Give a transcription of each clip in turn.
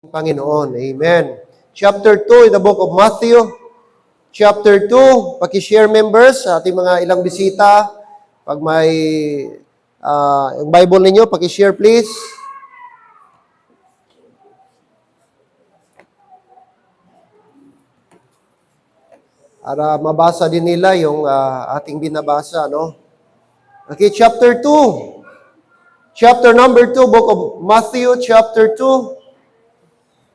Panginoon. Amen. Chapter 2 in the book of Matthew. Chapter 2, paki-share members sa ating mga ilang bisita. Pag may yung Bible ninyo, paki-share please. Para mabasa din nila yung ating binabasa, no? Okay, chapter 2. Chapter number 2, book of Matthew, chapter 2.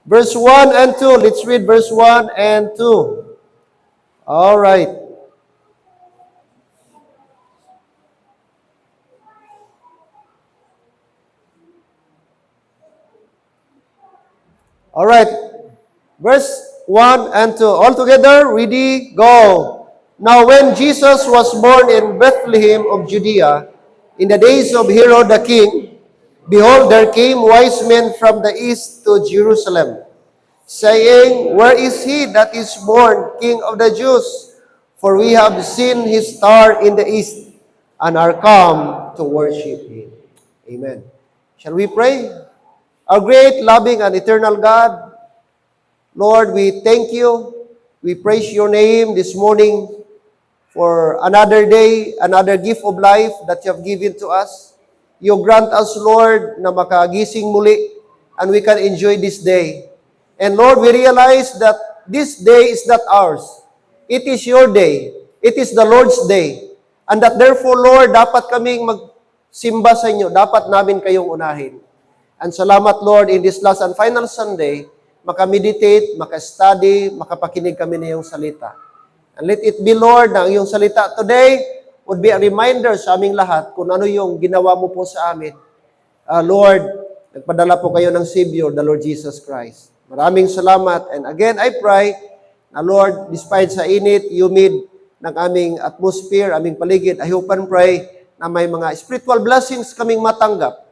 Verse 1 and 2. Let's read verse 1 and 2. All right. All right. Verse 1 and 2. All together, ready, go. Now when Jesus was born in Bethlehem of Judea, in the days of Herod the king, behold, there came wise men from the east to Jerusalem, saying, Where is he that is born King of the Jews? For we have seen his star in the east, and are come to worship him. Amen. Shall we pray? Our great, loving, and eternal God, Lord, we thank you. We praise your name this morning for another day, another gift of life that you have given to us. You grant us, Lord, na makagising muli and we can enjoy this day. And Lord, we realize that this day is not ours. It is your day. It is the Lord's day. And that therefore, Lord, dapat kaming magsimba sa inyo. Dapat namin kayong unahin. And salamat, Lord, in this last and final Sunday, makameditate, makastudy, makapakinig kami na iyong salita. And let it be, Lord, na ang iyong salita today would be a reminder sa aming lahat kung ano yung ginawa mo po sa amin. Lord, nagpadala po kayo ng Savior, the Lord Jesus Christ. Maraming salamat. And again, I pray na Lord, despite sa init, humid ng aming atmosphere, aming paligid, I hope and pray na may mga spiritual blessings kaming matanggap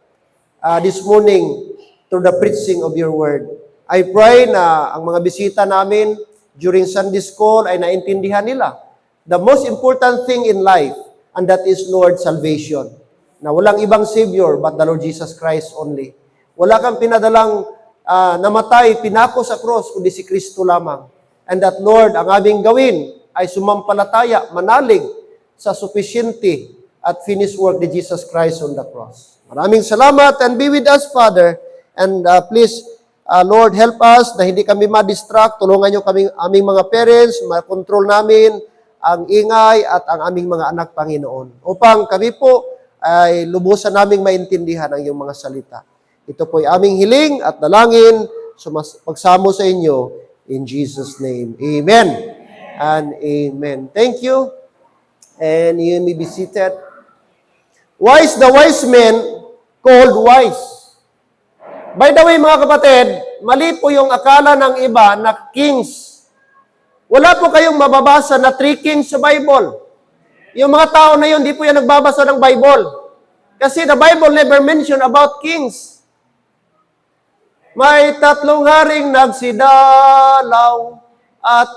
this morning through the preaching of your word. I pray na ang mga bisita namin during Sunday school ay naintindihan nila the most important thing in life, and that is, Lord, salvation. Na walang ibang Savior but the Lord Jesus Christ only. Wala kang pinadalang namatay, pinako sa cross, kundi si Kristo lamang. And that, Lord, ang aming gawin ay sumampalataya, manalig sa sufficiency at finished work ni Jesus Christ on the cross. Maraming salamat and be with us, Father. And please, Lord, help us na hindi kami ma-distract. Tulungan niyo kami, aming mga parents, ma-control namin ang ingay at ang aming mga anak, Panginoon. Upang kami po ay lubusan naming maintindihan ang iyong mga salita. Ito po ay aming hiling at dalangin, pagsamo sa inyo, in Jesus' name. Amen and amen. Thank you. And you may be seated. Wise the wise men called wise. By the way, mga kapatid, mali po yung akala ng iba na kings. Wala po kayong mababasa na 3 kings sa Bible. Yung mga tao na yun, di po yan nagbabasa ng Bible. Kasi the Bible never mention about kings. May 3 haring nagsidalaw at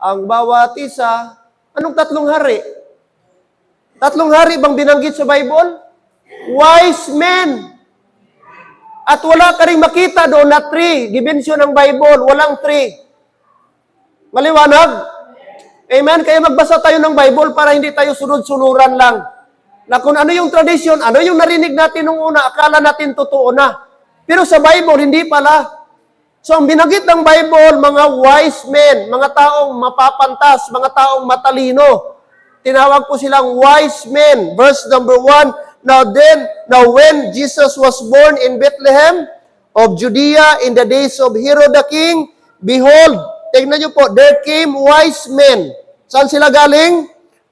ang bawat isa, anong 3 hari? 3 hari bang binanggit sa Bible? Wise men. At wala ka rin makita doon na 3. Dimensyon ng Bible, walang 3. Maliwanag? Amen? Kaya magbasa tayo ng Bible para hindi tayo sunod-sunuran lang. Na kung ano yung tradition, ano yung narinig natin nung una, akala natin totoo na. Pero sa Bible, hindi pala. So, ang binanggit ng Bible, mga wise men, mga taong mapapantas, mga taong matalino. Tinawag po silang wise men. Verse number 1, Now when Jesus was born in Bethlehem of Judea in the days of Herod the king, behold, tingnan niyo po, there came wise men. Saan sila galing?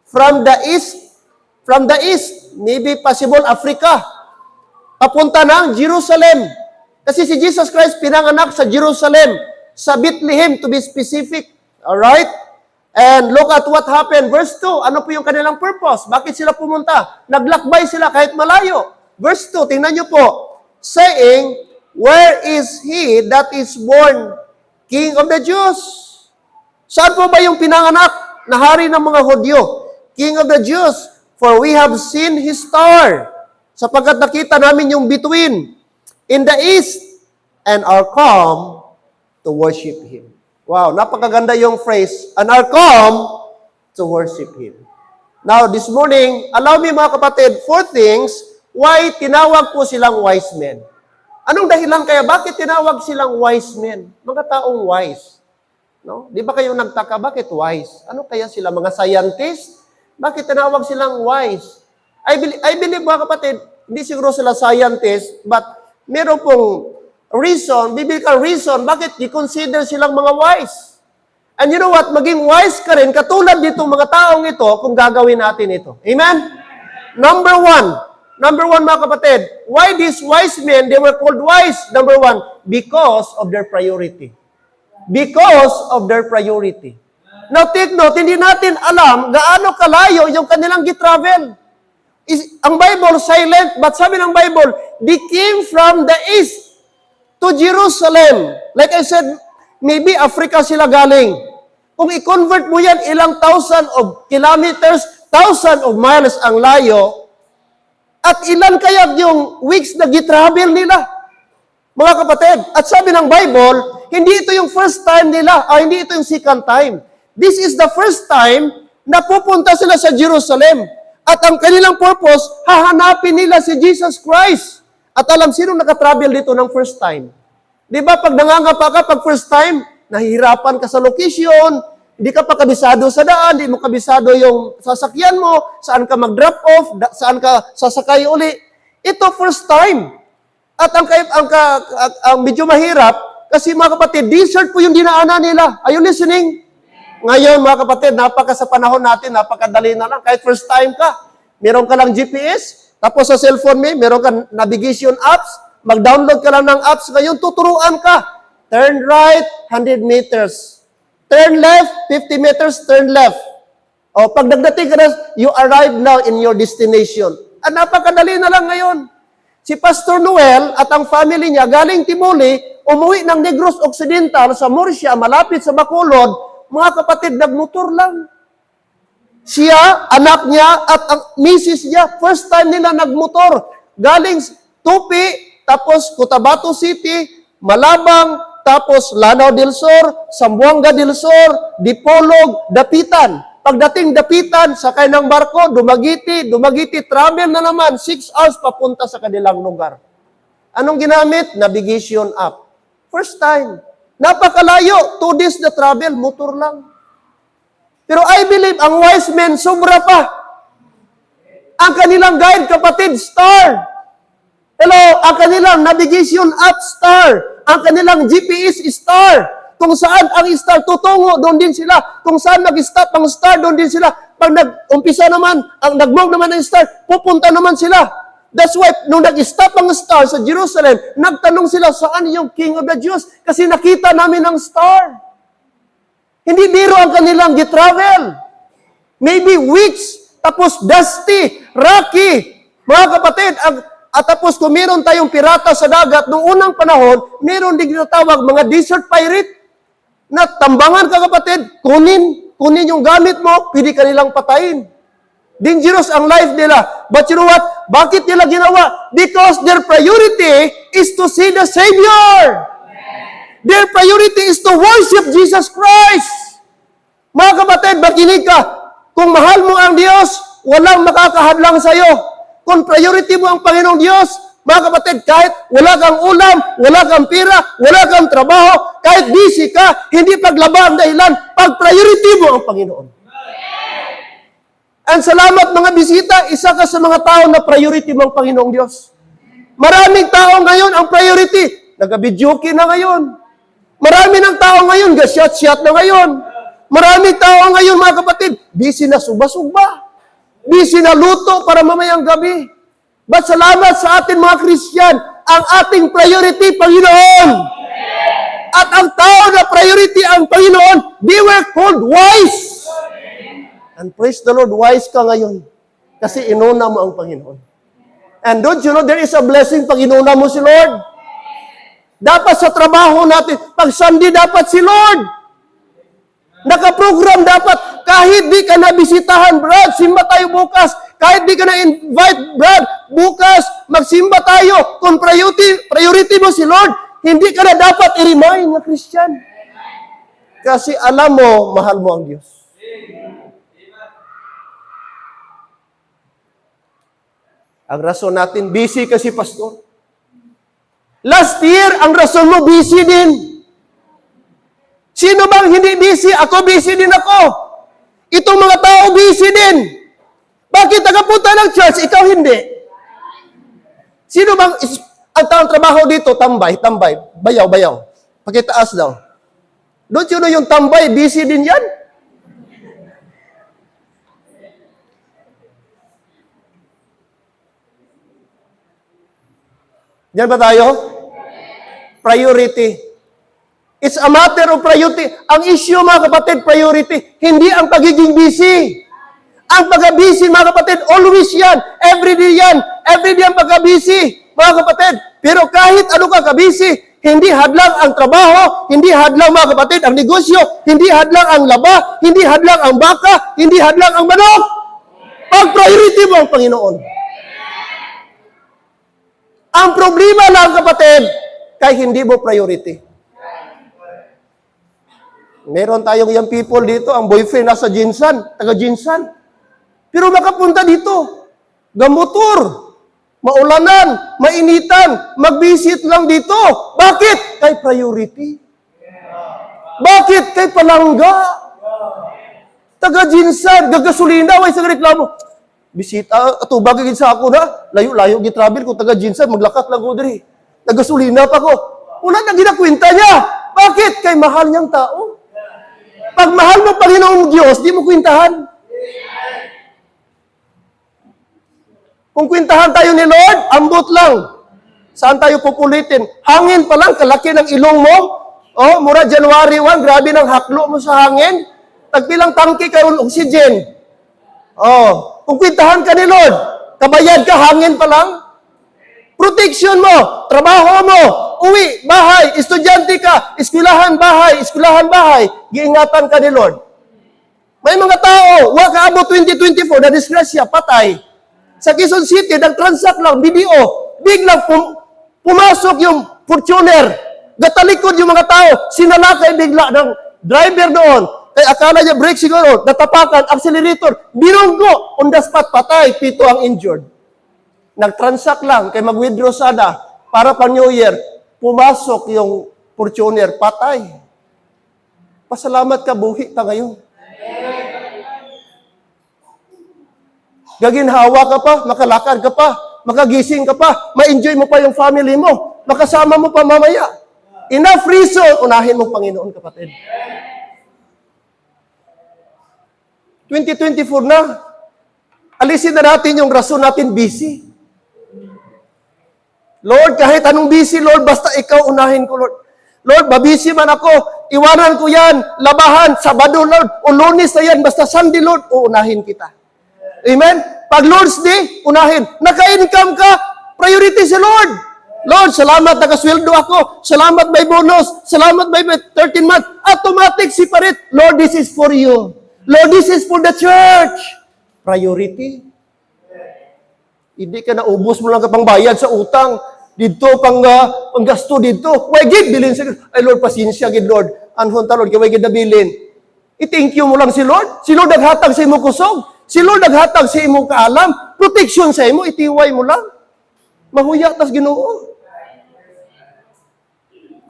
From the east. From the east. Maybe possible Africa. Papunta ng Jerusalem. Kasi si Jesus Christ pinanganak sa Jerusalem. Sa Bethlehem, to be specific. Alright? And look at what happened. Verse 2, ano po yung kanilang purpose? Bakit sila pumunta? Naglakbay sila kahit malayo. Verse 2, tingnan niyo po. Saying, Where is he that is born King of the Jews? Saan po ba yung pinanganak na hari ng mga Hudyo? King of the Jews. For we have seen his star. Sapagkat nakita namin yung between in the east and are come to worship Him. Wow, napakaganda yung phrase, and are come to worship Him. Now, this morning, allow me mga kapatid, 4 things why tinawag po silang wise men. Anong dahilan kaya? Bakit tinawag silang wise men? Mga taong wise. No? Di ba kayo nagtaka, bakit wise? Ano kaya sila? Mga scientist? Bakit tinawag silang wise? I believe mga kapatid, hindi siguro sila scientist, but meron pong reason, biblical reason, bakit i-consider silang mga wise. And you know what? Maging wise ka rin, katulad dito mga taong ito, kung gagawin natin ito. Amen? Number one mga kapatid, why these wise men, they were called wise? Number 1, because of their priority. Because of their priority. Now take note, hindi natin alam gaano kalayo yung kanilang gitravel. Ang Bible silent, but sabi ng Bible, they came from the east to Jerusalem. Like I said, maybe Africa sila galing. Kung i-convert mo yan, ilang thousand of kilometers, thousand of miles ang layo, at ilan kaya yung weeks na gitravel nila, mga kapatid. At sabi ng Bible, hindi ito yung first time nila, hindi ito yung second time. This is the first time na pupunta sila sa Jerusalem. At ang kanilang purpose, hahanapin nila si Jesus Christ. At alam, sino nakatravel dito ng first time? Di ba, pag nangangapa ka, pag first time, nahihirapan ka sa location, hindi ka pa kabisado sa daan, hindi mo kabisado yung sasakyan mo, saan ka mag-drop off, saan ka sasakay uli. Ito first time. At ang medyo mahirap, kasi mga kapatid, desert po yung dinaanan nila. Are you listening? Ngayon, mga kapatid, sa panahon natin, napakadali na lang. Kahit first time ka, meron ka lang GPS, tapos sa cellphone mo, meron ka navigation apps, mag-download ka lang ng apps, ngayon tuturuan ka. Turn right, 100 meters. Turn left, 50 meters, turn left. O, pag nagdating ka na, you arrive now in your destination. At napakadali na lang ngayon. Si Pastor Noel at ang family niya, galing Timoli, umuwi ng Negros Occidental sa Murcia, malapit sa Bacolod, mga kapatid, nagmotor lang. Siya, anak niya, at ang misis niya, first time nila nagmotor. Galing Tupi, tapos Cotabato City, Malabang, tapos Lanao del Sur, Zamboanga del Sur, Dipolog, Dapitan. Pagdating Dapitan, sakay ng barko, Dumaguete, travel na naman, 6 hours papunta sa kanilang lugar. Anong ginamit? Navigation app. First time. Napakalayo, 2 days na travel, motor lang. Pero I believe, ang wise men, sobra pa. Ang kanilang guide, kapatid, star. Hello, ang kanilang navigation app, star. Ang kanilang GPS, star. Kung saan ang star tutungo, doon din sila. Kung saan nag-stop ang star, doon din sila. Pag nag-umpisa naman, ang nag-move naman ang star, pupunta naman sila. That's why, nung nag-stop ang star sa Jerusalem, nagtanong sila, saan yung King of the Jews? Kasi nakita namin ang star. Hindi biro ang kanilang gitravel. Maybe weeks, tapos dusty, rocky. Mga kapatid, at tapos kung meron tayong pirata sa dagat, noong unang panahon, meron din tinatawag mga desert pirate, na tambangan ka kapatid, kunin yung gamit mo, pwede ka nilang patayin. Dangerous ang life nila. But you know what? Bakit nila ginawa? Because their priority is to see the Savior. Their priority is to worship Jesus Christ. Mga kapatid, makinig ka. Kung mahal mo ang Diyos, walang makakahadlang sa iyo. Kung priority mo ang Panginoong Diyos, mga kapatid, kahit wala kang ulam, wala kang pira, wala kang trabaho, kahit busy ka, hindi paglaba ang dahilan, pag priority mo ang Panginoon. And salamat mga bisita, isa ka sa mga tao na priority mo ang Panginoong Diyos. Maraming tao ngayon ang priority, nag-videoke na ngayon. Marami ng tao ngayon, ga-shot-shot na ngayon. Maraming tao ngayon, mga kapatid, busy na suba-suba. Busy na luto para mamayang gabi. But salamat sa atin mga Christian, ang ating priority, Panginoon. At ang tao na priority ang Panginoon, they were called wise. And praise the Lord, wise ka ngayon. Kasi inuna mo ang Panginoon. And don't you know, there is a blessing pag inuna mo si Lord. Dapat sa trabaho natin, pag Sunday dapat si Lord. Nakaprogram dapat, kahit di ka nabisitahan, Brad, simba tayo bukas. Kahit di ka na-invite, Brad, bukas, magsimba tayo. Kung priority mo si Lord, Hindi ka na dapat i-remind na Christian. Kasi alam mo, mahal mo ang Diyos. Ang rason natin, busy kasi pastor. Last year, ang rason mo, busy din. Sino bang hindi busy? Ako busy din ako. Itong mga tao busy din. Bakit nagapunta ng church, ikaw hindi? Sino bang ang taong trabaho dito? Tambay, bayaw. Pakitaas daw. Don't you know yung tambay, busy din yan? Yan ba tayo? Priority. It's a matter of priority. Ang issue, mga kapatid, priority. Hindi ang pagiging busy. Ang pagka-busy, mga kapatid, always yan. Everyday yan. Everyday ang pagka-busy, mga kapatid. Pero kahit ano ka ka-busy, hindi hadlang ang trabaho, hindi hadlang, mga kapatid, ang negosyo, hindi hadlang ang laba, hindi hadlang ang baka, hindi hadlang ang manok. Pag-priority mo ang Panginoon. Ang problema lang, kapatid, kay hindi mo priority. Meron tayong young people dito, ang boyfriend nasa Jinsan, taga Jinsan. Pero makapunta dito, gamotor, maulanan, mainitan, mag-visit lang dito. Bakit? Kay priority. Bakit? Kay palangga. Taga Jinsan, gagasolina, way sa reklamo. Bisita, atubag agad sa ako na, layo-layo gi-travel ko, taga Jinsan, maglakat lang ko diri. Nagasolina pa ko. Una na ginakwenta niya. Bakit? Kay mahal niyang tao. Pag mahal mo Panginoong Diyos, di mo kwintahan. Kung kwintahan tayo ni Lord, ambot lang. Saan tayo pupulitin? Hangin pa lang, kalaki ng ilong mo. Oh, mura January 1, grabe ng haklo mo sa hangin. Tagpilang tangke kayo ng oxygen. Oh, kung kwintahan ka ni Lord, kabayad ka, hangin pa lang. Protection mo, trabaho mo, uwi, bahay, estudyante ka, eskwelahan, bahay, giingatan ka ni Lord. May mga tao, waka abot 2024, na disgrasya, patay. Sa Quezon City, nag-transact lang, video, biglang pumasok yung Fortuner, gatalikod yung mga tao, sinalakay bigla ng driver doon, kaya akala niya brake siguro, natapakan, accelerator, binunggo, on the spot, patay, 7 ang injured. Nag-transact lang, kay mag-withdraw sana, para pa New Year, pumasok yung Fortuner, patay. Pasalamat ka, buhi ta ngayon. Gaginhawa ka pa, makalakad ka pa, makagising ka pa, ma-enjoy mo pa yung family mo, makasama mo pa mamaya. Enough reason, unahin mo Panginoon, kapatid. 2024 na, alisin na natin yung rason natin busy. Lord, kahit anong busy, Lord, basta ikaw unahin ko, Lord. Lord, mabisi man ako, iwanan ko yan, labahan, Sabado, Lord, o Lunes na yan, basta Sunday, Lord, uunahin kita. Amen? Pag Lord's Day, unahin. Naka-income ka, priority si Lord. Lord, salamat, nakasweldo ako. Salamat may bonus. Salamat may 13 months. Automatic separate. Lord, this is for you. Lord, this is for the church. Priority. Hindi ka naubos mo lang kapang bayad sa utang. Dito, pang gasto dito. Why, gid, bilin sa ay Lord, pasensya, gid, Lord. Anhon ta, Lord, kaya gid na bilin. I-thank you mo lang si Lord. Si Lord naghatag sa imo kusog. Si Lord naghatag sa imo kaalam. Protection sa imo, itiway mo lang. Mahuya tas Ginoo.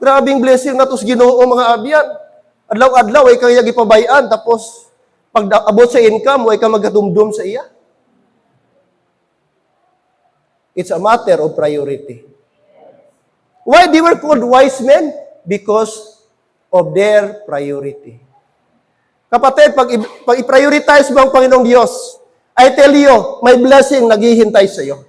Grabing blessing na tos Ginoo, mga abyan. Adlaw-adlaw ay kaya gipabayan, tapos pag abot sa income, ay ka magdumdum sa iya. It's a matter of priority. Why they were called wise men? Because of their priority. Kapatid, pag i-prioritize mo ang Panginoong Diyos, I tell you, may blessing naghihintay sa iyo.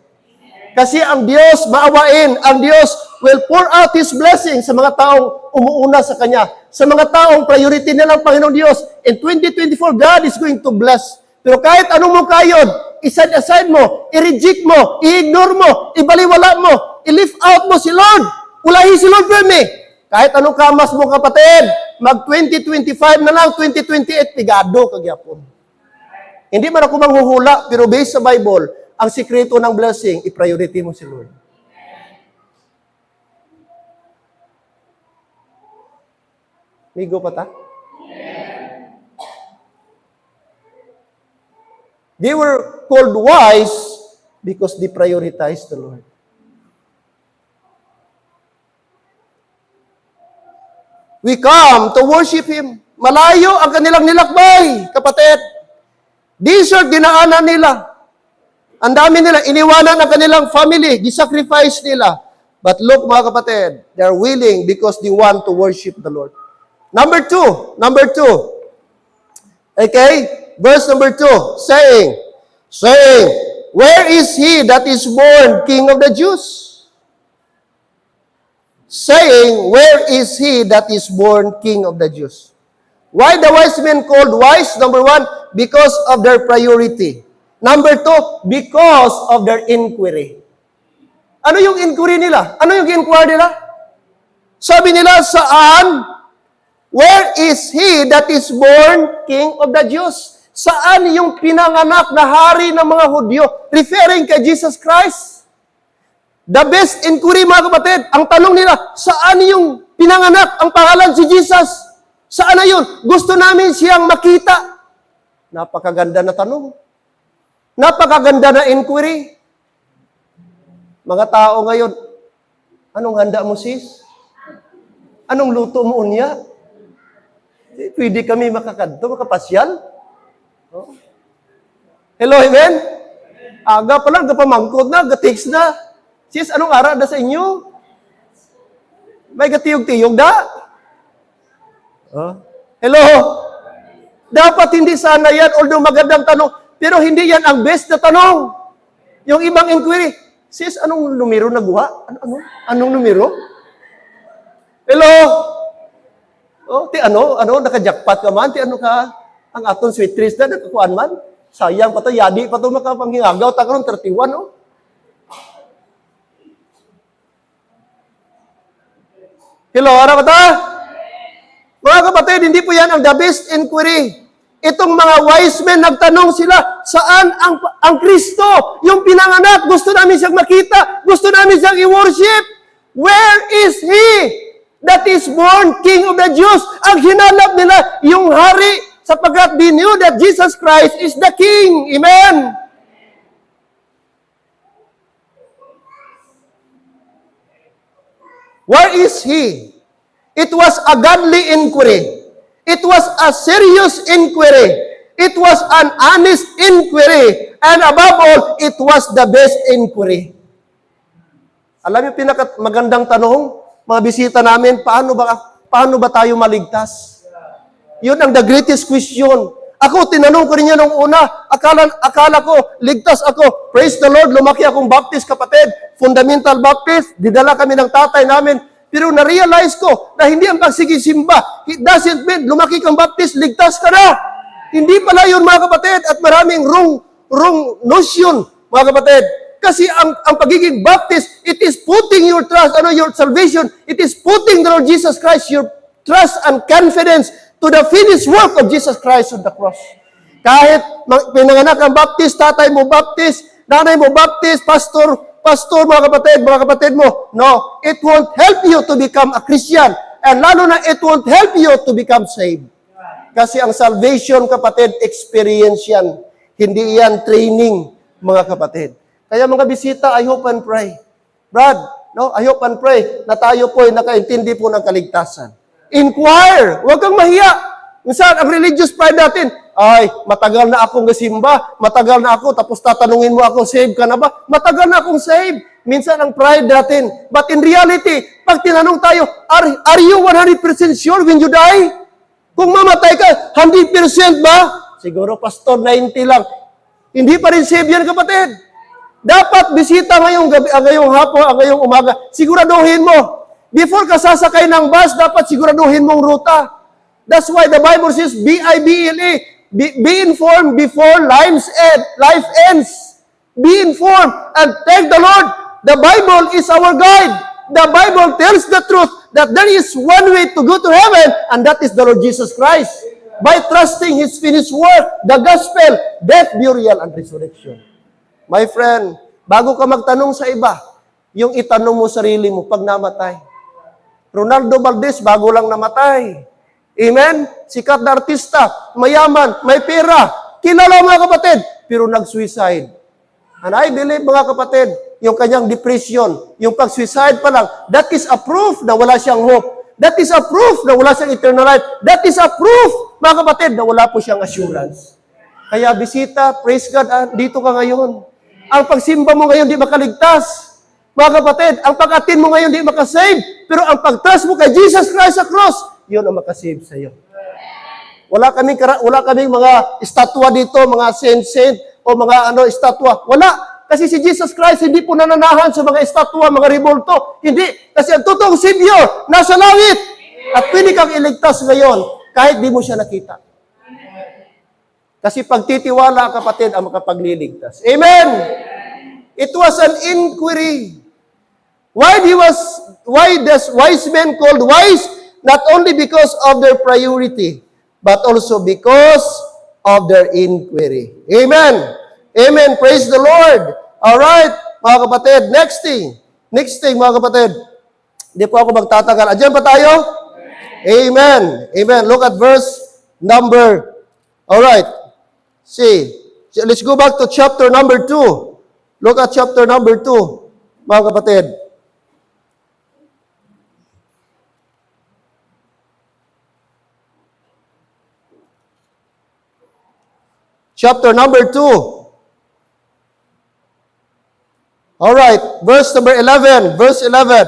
Kasi ang Diyos, maawain, ang Diyos will pour out His blessing sa mga taong umuuna sa Kanya. Sa mga taong priority nilang Panginoong Diyos. In 2024, God is going to bless. Pero kahit anong mo kayod, i-set-aside mo, i-reject mo, i-ignore mo, ibaliwala mo, i-lift out mo si Lord. Ulahi si Lord for me. Kahit anong kamas mo, kapatid, mag-2025 na lang, 2028, pigado kagyapon. Hindi man ako manghuhula, pero based sa Bible, ang sikreto ng blessing, i-priority mo si Lord. Migo pa ta? They were called wise because they prioritized the Lord. We come to worship Him. Malayo ang kanilang nilakbay, kapatid. Desert, dinaanan nila. Ang dami nila, iniwanan ang kanilang family, gisacrifice nila. But look mga kapatid, they're willing because they want to worship the Lord. Number two. Okay, verse number 2, saying, where is he that is born King of the Jews? Saying, where is he that is born King of the Jews? Why the wise men called wise? Number 1, because of their priority. Number 2, because of their inquiry. Ano yung inquiry nila? Ano yung inquiry nila? Sabi nila, saan? Where is he that is born King of the Jews? Saan yung pinanganak na hari ng mga Hudyo? Referring kay Jesus Christ. The best inquiry, mga kapatid, ang tanong nila, saan yung pinanganak ang pangalan si Jesus? Saan na yun? Gusto namin siyang makita. Napakaganda na tanong. Napakaganda na inquiry. Mga tao ngayon, anong handa mo sis? Anong luto mo unya? Pwede kami makapasyal? Oh. Hello, amen? Aga pa lang, gapamangkod na, gatext na. Sis, anong ara na sa inyo? May gatiyog-tiyog da? Oh. Hello? Dapat hindi sana yan, although magandang tanong, pero hindi yan ang best na tanong. Yung ibang inquiry, sis, anong numero naguha? Anong numero? Hello? Oh, naka-jackpot ka man, ano ka? Ang aton sweet trees na, nakakuan man. Sayang pa to, yadi pa to makapanghingagaw, takaroon 31, oh. Hello, ara ba ta? Mga kapatid, hindi po yan ang the best inquiry. Itong mga wise men, nagtanong sila, saan ang Kristo? Yung pinanganak, gusto namin siyang makita, gusto namin siyang i-worship. Where is He that is born King of the Jews? Ang hinanap nila, yung hari, sapagkat they knew that Jesus Christ is the King. Amen? Where is He? It was a godly inquiry. It was a serious inquiry. It was an honest inquiry. And above all, it was the best inquiry. Alam niyo, magandang tanong, mga bisita namin, paano ba tayo maligtas? Yun ang the greatest question. Ako, tinanong ko rin yan nung una. Akala ko, ligtas ako. Praise the Lord, lumaki akong Baptist, kapatid. Fundamental Baptist. Didala kami ng tatay namin. Pero na-realize ko na hindi ang pagsigisimba. It doesn't mean lumaki kang Baptist, ligtas ka na. Hindi pala yun, mga kapatid. At maraming wrong notion, mga kapatid. Kasi ang pagiging Baptist, it is putting your trust, your salvation, it is putting the Lord Jesus Christ, your trust and confidence to the finished work of Jesus Christ on the cross. Kahit pinanganak ang Baptist, tatay mo Baptist, nanay mo Baptist, pastor, mga kapatid mo, no, it won't help you to become a Christian. And lalo na, it won't help you to become saved. Kasi ang salvation, kapatid, experience yan. Hindi yan training, mga kapatid. Kaya mga bisita, I hope and pray. Brad, no, I hope and pray na tayo po ay nakaintindi po ng kaligtasan. Inquire, huwag kang mahiya. Minsan, ang religious pride natin, ay, matagal na akong gasimba, matagal na ako, tapos tatanungin mo ako, save ka na ba? Matagal na akong save. Minsan, ang pride natin. But in reality, pag tinanong tayo, are you 100% sure when you die? Kung mamatay ka, 100% ba? Siguro, pastor, 90 lang. Hindi pa rin save yan, kapatid. Dapat bisita ngayong gabi, ngayong hapon, ngayong umaga, siguraduhin mo. Before ka sasakay ng bus, dapat siguraduhin mong ruta. That's why the Bible says, B-I-B-L-E, be informed before life ends. Be informed and thank the Lord. The Bible is our guide. The Bible tells the truth that there is one way to go to heaven, and that is the Lord Jesus Christ. By trusting His finished work, the gospel, death, burial, and resurrection. My friend, bago ka magtanong sa iba, yung itanong mo sarili mo pag namatay. Ronaldo Valdez, bago lang namatay. Amen? Sikat na artista, mayaman, may pera. Kilala mga kapatid, pero nag-suicide. And I believe mga kapatid, yung kanyang depression, yung pag-suicide pa lang, that is a proof na wala siyang hope. That is a proof na wala siyang eternal life. That is a proof, mga kapatid, na wala po siyang assurance. Kaya bisita, praise God, dito ka ngayon. Ang pagsimba mo ngayon, di makaligtas. Mga kapatid, ang pag-attend mo ngayon, di makasave. Pero ang pag-trust mo kay Jesus Christ sa cross, yun ang makasave sa iyo. Wala kaming mga estatwa dito, mga saint o mga estatwa. Wala. Kasi si Jesus Christ hindi po nananahan sa mga estatwa, mga rebulto. Hindi. Kasi ang totoong Savior, nasa langit. At pwede kang iligtas ngayon, kahit di mo siya nakita. Kasi pagtitiwala, kapatid, ang makapagliligtas. Amen! It was an inquiry. Why this wise men called wise? Not only because of their priority, but also because of their inquiry. Amen! Amen. Praise the Lord. Alright, mga kapatid. Next thing, mga kapatid. Hindi po ako magtatagal. Andiyan pa tayo? Amen. Amen. Look at verse number. Alright. See. Let's go back to chapter number 2. Look at chapter number 2, mga kapatid. Chapter number 2. All right, verse number 11, verse number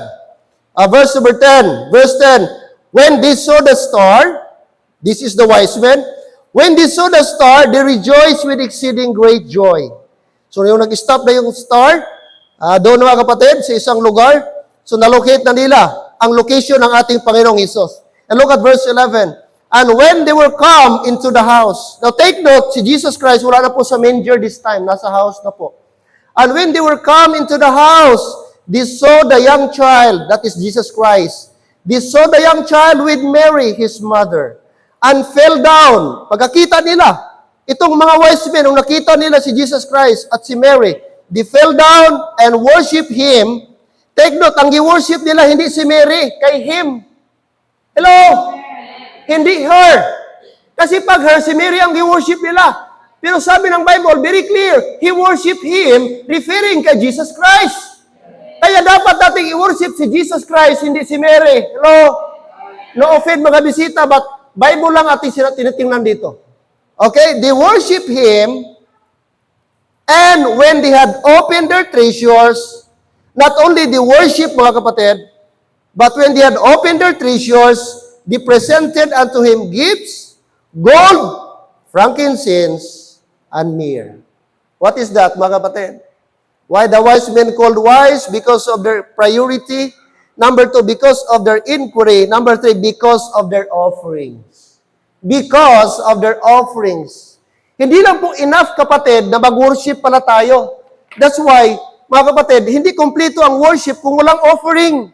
10, verse 10. When they saw the star, this is the wise men, when they saw the star, they rejoiced with exceeding great joy. So yung nag-stop na yung star, doon mga kapatid, sa isang lugar, so nalocate na nila ang location ng ating Panginoong Hesus. And look at verse 11. And when they were come into the house, now take note, si Jesus Christ, wala na po sa manger this time, nasa house na po. And when they were come into the house, they saw the young child, that is Jesus Christ. They saw the young child with Mary, his mother, and fell down. Pagkakita nila, itong mga wise men, nung nakita nila si Jesus Christ at si Mary, they fell down and worship Him. Take note, ang i-worship nila, hindi si Mary, kay Him. Hello? Hindi her. Kasi pag her, si Mary ang i-worship nila. Pero sabi ng Bible, very clear, he worship Him, referring kay Jesus Christ. Kaya dapat nating i-worship si Jesus Christ, hindi si Mary. Hello? No offend mga bisita, but Bible lang ating tinitingnan dito. Okay? They worship Him, and when they had opened their treasures, not only they worship, mga kapatid, but when they had opened their treasures, they presented unto Him gifts, gold, frankincense, and myrrh. What is that, mga kapatid? Why the wise men called wise? Because of their priority. Number 2, because of their inquiry. Number 3, because of their offerings. Because of their offerings. Hindi lang po enough, kapatid, na mag-worship pala tayo. That's why, mga kapatid, hindi kompleto ang worship kung walang offering.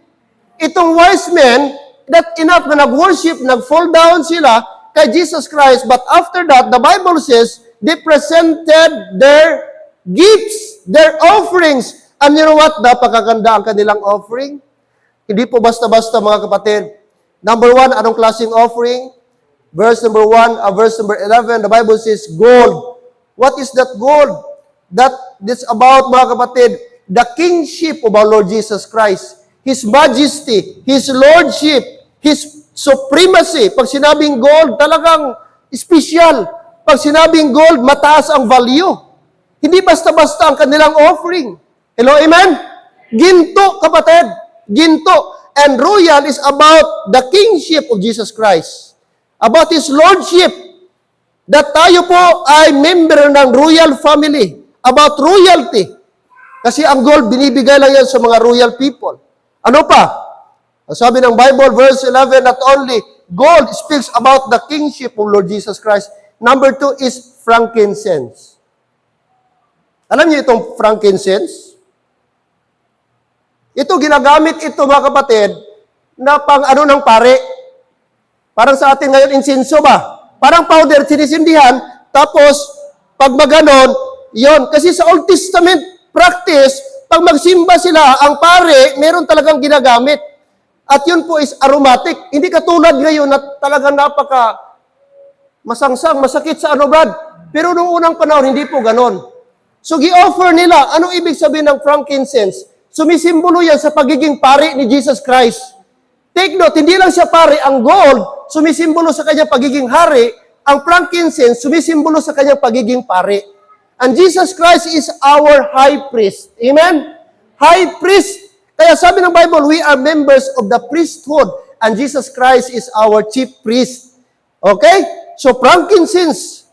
Itong wise men, that enough na nag-worship, nag-fall down sila kay Jesus Christ. But after that, the Bible says, they presented their gifts, their offerings. And you know what? Napakaganda ang kanilang offering. Hindi po basta-basta, mga kapatid. Number 1, anong klaseng offering? Verse number 1, verse number 11, the Bible says, gold. What is that gold? That's about, mga kapatid, the kingship of our Lord Jesus Christ. His majesty, His lordship, His supremacy. Pag sinabing gold, talagang special. Pag sinabing gold, mataas ang value. Hindi basta-basta ang kanilang offering. Hello, amen? Ginto, kapatid. Ginto. And royal is about the kingship of Jesus Christ. About His lordship. That tayo po ay member ng royal family. About royalty. Kasi ang gold, binibigay lang yan sa mga royal people. Ano pa? Sabi ng Bible, verse 11, not only gold speaks about the kingship of Lord Jesus Christ. Number 2 is frankincense. Alam niyo itong frankincense? Ito, ginagamit ito, mga kapatid, na pang ng pare. Parang sa atin ngayon, insenso ba? Parang powder, sinisindihan, tapos, pag maganon, yon. Kasi sa Old Testament practice, pag magsimba sila, ang pare, meron talagang ginagamit. At yun po is aromatic. Hindi katulad ngayon na talagang napaka masangsang, masakit sa ano, Brad. Pero noong unang panahon, hindi po ganon. So, gi-offer nila. Anong ibig sabihin ng frankincense? Sumisimbolo yan sa pagiging pari ni Jesus Christ. Take note, hindi lang siya pari. Ang gold, sumisimbolo sa kanyang pagiging hari. Ang frankincense, sumisimbolo sa kanyang pagiging pari. And Jesus Christ is our high priest. Amen? High priest. Kaya sabi ng Bible, we are members of the priesthood. And Jesus Christ is our chief priest. Okay? So, frankincense.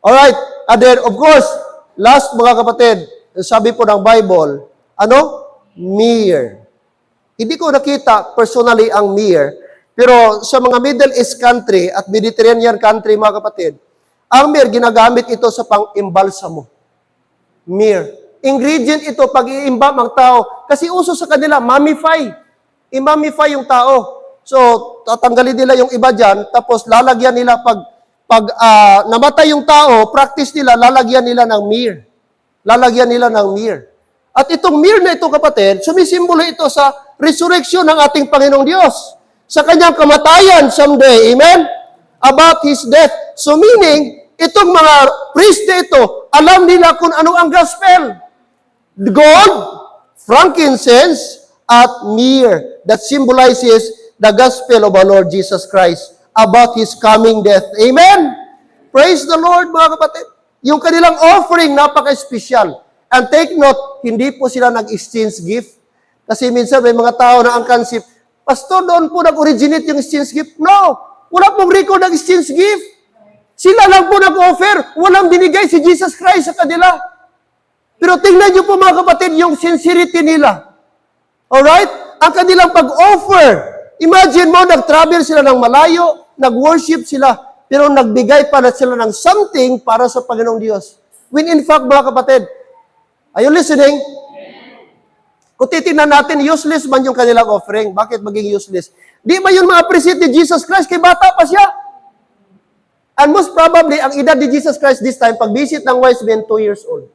Alright. And then, of course, last mga kapatid, sabi po ng Bible, ano? Myrrh. Hindi ko nakita personally ang myrrh, pero sa mga Middle East country at Mediterranean country, mga kapatid, ang myrrh, ginagamit ito sa pang-imbalsamo. Myrrh. Ingredient ito pag iimbam ang tao. Kasi uso sa kanila, mummify. I-mummify yung tao. So, tatanggalin nila yung iba dyan, tapos lalagyan nila pag namatay yung tao, practice nila, lalagyan nila ng myrrh. Lalagyan nila ng myrrh. At itong myrrh na ito, kapatid, sumisimbolo ito sa resurrection ng ating Panginoong Diyos. Sa kanyang kamatayan someday. Amen? About His death. So meaning, itong mga priest na ito, alam nila kung ano ang gospel. Gold, frankincense, at myrrh that symbolizes the gospel of our Lord Jesus Christ about His coming death. Amen? Praise the Lord, mga kapatid. Yung kanilang offering, napaka-espesyal. And take note, hindi po sila nag-exchange gift. Kasi minsan may mga tao na ang concept, Pastor, doon po nag-originate yung exchange gift. No! Wala pong record ng exchange gift. Sila lang po nag-offer. Walang binigay si Jesus Christ sa kanila. Pero tingnan niyo po mga kapatid, yung sincerity nila. Alright? Ang kanilang pag-offer. Imagine mo, nag-travel sila ng malayo, nag-worship sila, pero nagbigay pala sila ng something para sa Panginoong Diyos. When in fact, mga kapatid, are you listening? Kung titignan natin, useless man yung kanilang offering. Bakit maging useless? Di ba yun ma-appreciate ni Jesus Christ? Kay bata pa siya. And most probably, ang edad ni Jesus Christ this time, pag-visit ng wise men, 2 years old.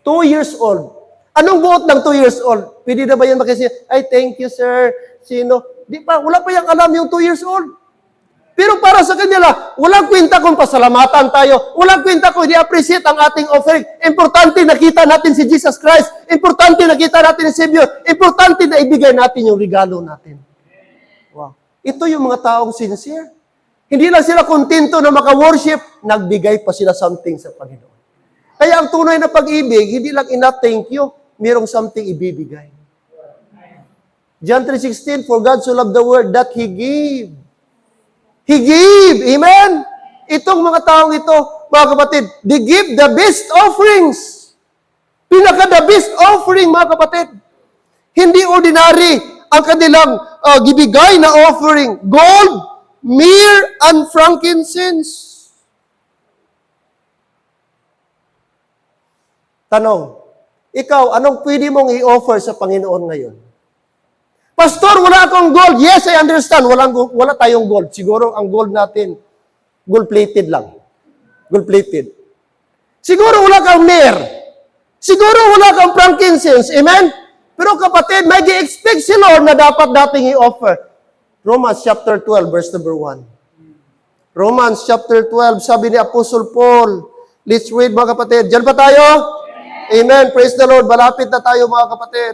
2 years old. Anong buot ng 2 years old? Pwede na ba yan makisiya? Ay, thank you, sir. Sino? Di pa, wala pa yung alam yung 2 years old. Pero para sa kanila, walang kwenta kung pasalamatan tayo. Walang kwenta kung i-appreciate ang ating offering. Importante nakita natin si Jesus Christ. Importante nakita natin si Savior. Importante na ibigay natin yung regalo natin. Wow. Ito yung mga taong sincere. Hindi lang sila kontento na maka-worship, nagbigay pa sila something sa Panginoon. Kaya ang tunay na pag-ibig, hindi lang ina-thank you, mayroong something ibibigay. John 3:16, for God so loved the world that He gave. He gave. Amen? Itong mga taong ito, mga kapatid, they give the best offerings. Pinaka-the best offering, mga kapatid. Hindi ordinary ang kanilang gibigay na offering. Gold, myrrh, and frankincense. Tanong, ikaw, anong pwede mong i-offer sa Panginoon ngayon? Pastor, wala akong gold. Yes, I understand. Wala tayong gold. Siguro ang gold natin, gold-plated lang. Gold-plated. Siguro wala kang myrrh. Siguro wala kang frankincense. Amen? Pero kapatid, may gi-expect si Lord na dapat nating i-offer. Romans chapter 12, verse number 1. Romans chapter 12, sabi ni Apostle Paul. Let's read, mga kapatid. Diyan ba tayo? Amen. Praise the Lord. Malapit na tayo, mga kapatid.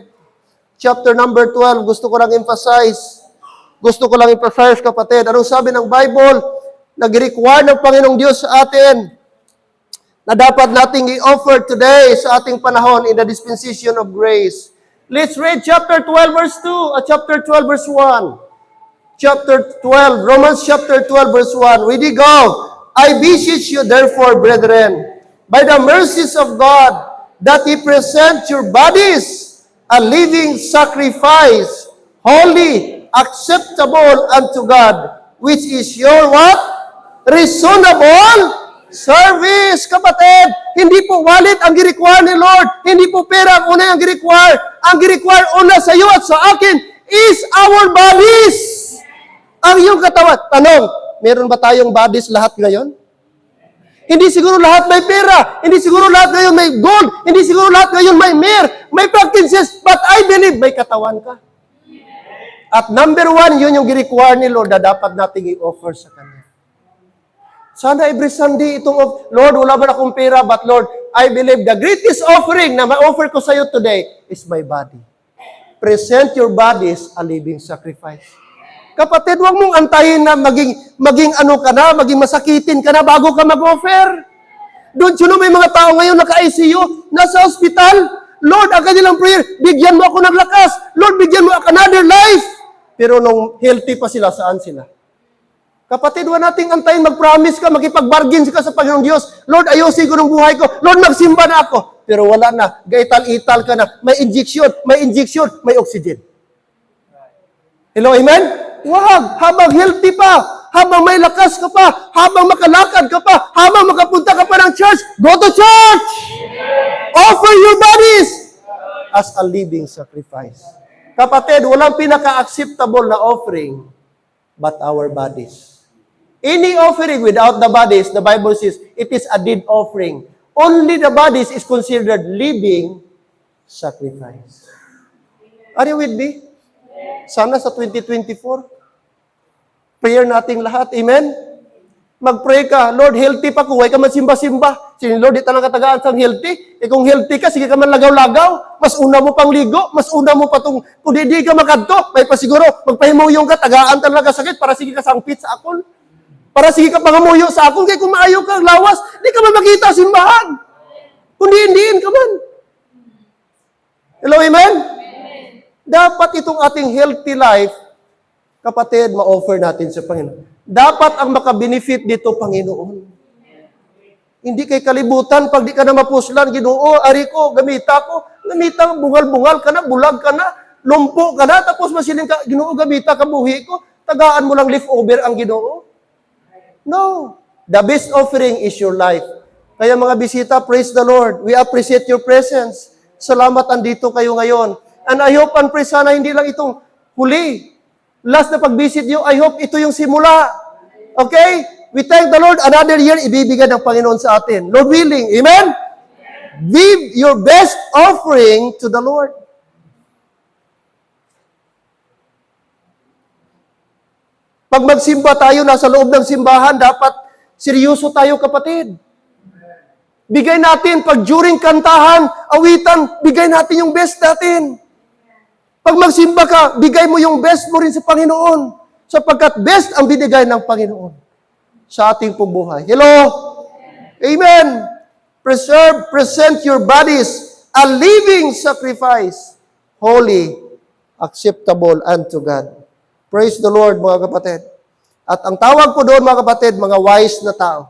Chapter number 12, gusto ko lang emphasize. Gusto ko lang emphasize, kapatid. Anong sabi ng Bible? Nag-require ng Panginoong Diyos sa atin na dapat nating i-offer today sa ating panahon in the dispensation of grace. Let's read chapter 12, verse 2 at chapter 12, verse 1. Chapter 12, Romans chapter 12, verse 1. Ready, go. I beseech you, therefore, brethren, by the mercies of God, that ye present your bodies a living sacrifice, holy, acceptable unto God, which is your what? Reasonable service, kapatid. Hindi po wallet ang gi-require ni Lord. Hindi po pera ang una ang gi-require. Ang gi-require una sa iyo at sa akin is our bodies. Ang iyong katawan. Tanong, meron ba tayong bodies lahat ngayon? Hindi siguro lahat may pera. Hindi siguro lahat ngayon may gold. Hindi siguro lahat ngayon may myrrh, may frankincense. But I believe may katawan ka. At number one, yun yung gi-require ni Lord na dapat nating i-offer sa Kanya. Sana every Sunday itong, Lord, wala man akong pera, but Lord, I believe the greatest offering na ma-offer ko sa iyo today is my body. Present your bodies a living sacrifice. Kapatid, huwag mong antayin na maging ano ka na, maging masakitin ka na bago ka mag-offer. Doon, sino may mga tao ngayon naka-ICU, nasa hospital, Lord, ang kanilang prayer, bigyan mo ako ng lakas. Lord, bigyan mo ako another life. Pero nung healthy pa sila, saan sila? Kapatid, huwag nating antayin, mag-promise ka, makipag-bargain ka sa Panginoong Diyos. Lord, ayusin ko ng buhay ko. Lord, magsimba na ako. Pero wala na, gaital-ital ka na. May injection, may oxygen. Hello, amen? Wag, habang healthy pa, habang may lakas ka pa, habang makalakad ka pa, habang makapunta ka pa ng church, go to church! Offer your bodies as a living sacrifice. Kapatid, walang pinaka-acceptable na offering but our bodies. Any offering without the bodies, the Bible says, it is a dead offering. Only the bodies is considered living sacrifice. Are you with me? Sana sa 2024, prayer nating lahat. Amen? Mag-pray ka, Lord, healthy pa ko, huwag ka man simba-simba. Sige, Lord, di talaga tagaan sang healthy. E kung healthy ka, sige ka man lagaw-lagaw. Mas una mo pang ligo, mas una mo pa itong, kung di ka makadto, may pa siguro, magpahimuyong ka, tagaan talaga sakit, para sige ka sangpit sa akon. Para sige ka pangamuyo sa akon, kaya kung maayaw ka, lawas, di ka man makita simbahan. Kung diin ka man. Hello, amen? Dapat itong ating healthy life, kapatid, ma-offer natin sa Panginoon. Dapat ang makabenefit dito, Panginoon. Hindi kay kalibutan, pag di ka na mapuslan, Ginoo, ari ko, gamita bungal-bungal ka na, bulag ka na, lumpo ka na, tapos masiling ka, Ginoo, gamita ka, buhi ko, tagaan mo lang leftover ang Ginoo. No. The best offering is your life. Kaya mga bisita, praise the Lord. We appreciate your presence. Salamat andito kayo ngayon. And I hope and pray sana hindi lang itong huli. Last na pag-visit nyo, I hope ito yung simula. Okay? We thank the Lord. Another year, ibibigay ng Panginoon sa atin. Lord willing. Amen? Give your best offering to the Lord. Pag magsimba tayo, nasa loob ng simbahan, dapat seryoso tayo, kapatid. Bigay natin, pag during kantahan, awitan, bigay natin yung best natin. Pag magsimba ka, bigay mo yung best mo rin sa Panginoon. Sapagkat best ang binigay ng Panginoon sa ating buhay. Hello? Amen. Present your bodies a living sacrifice, holy, acceptable unto God. Praise the Lord, mga kapatid. At ang tawag po doon, mga kapatid, mga wise na tao.